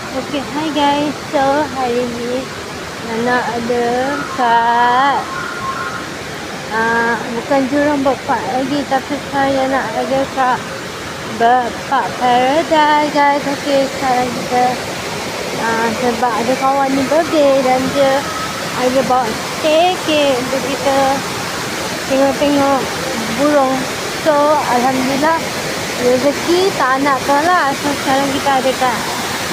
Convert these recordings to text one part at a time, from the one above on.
Okay, hi guys. So, hari ni Nana ada kat bukan Jurong Bird Park lagi, tapi saya nak ada kat Bird Park Paradise guys. Okay, sekarang kita sebab ada kawan ni birthday dan dia ada bawa tiket untuk kita tengok-tengok burung. So, Alhamdulillah rezeki tak nak tolak. So, sekarang kita ada kat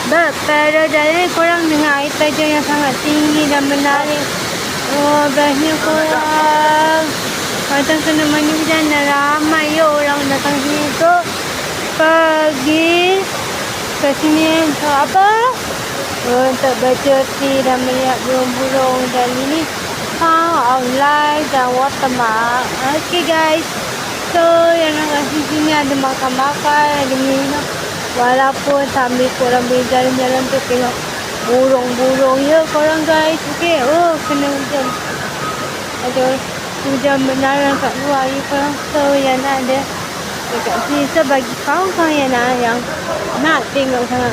Bird Paradise ni. Korang dengar air terjun yang sangat tinggi dan menarik. Oh, bestnya korang. Kadang kena mandi hujan dan ramai orang datang sini untuk pergi ke sini untuk apa? Untuk bercuti dan melihat burung-burung. Dan ini Sound of Life dan Watermark. Okay guys. So, yang nak kat sini ada makan-makan, ada minum. Walaupun sambil korang boleh jalan-jalan tu tengok burung-burung ya korang guys. Okay. Oh, kena hujan. Ada hujan benaran kat luar ya korang. So, yang nak ada dekat sini. So, bagi kawan-kawan yang nak tengok sangat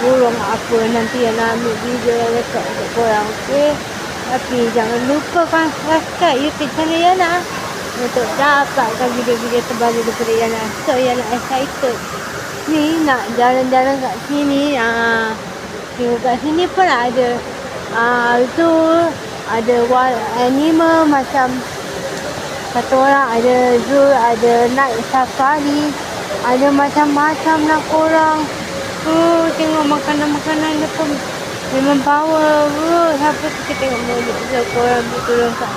burung apa, nanti yang nak ambil video dekat korang. Okay. Tapi jangan lupa kan subscribe YouTube channel Yana untuk dapatkan video-video terbaru daripada Yana. So, Yana excited ni nak jalan-jalan kat sini. Tengok kat sini pun ada zoo, ada wild animal macam kata orang, ada zoo, ada night safari, ada macam-macam lah korang. Tengok makanan-makanan dia pun memang power. Siapa kita tengok mulut je korang betul kat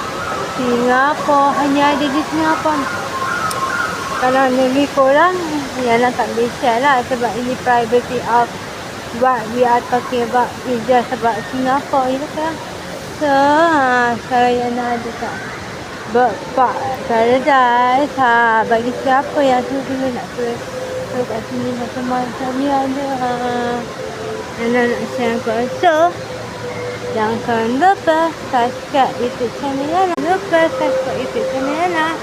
Singapura, hanya ada di Singapura. Kalau negeri korang, Yana tak boleh share lah sebab ini privacy of what we are talking about is just about Singapore, you know kan. So, sekarang Yana ada kat Bird Park Paradise. Bagi siapa yang suka nak so kat sini macam-macam ni ada. Yana nak share korang. So, jangan lupa subscribe YouTube channel Yana. Lupa subscribe YouTube channel Yana.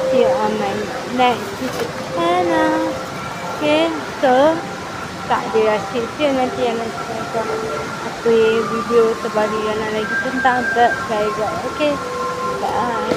See you on my next YouTube channel. Okay, so tak ada rahsia nanti yang nak share apa video terbaru yang nak lagi tentang Bird Paradise. Okay, bye.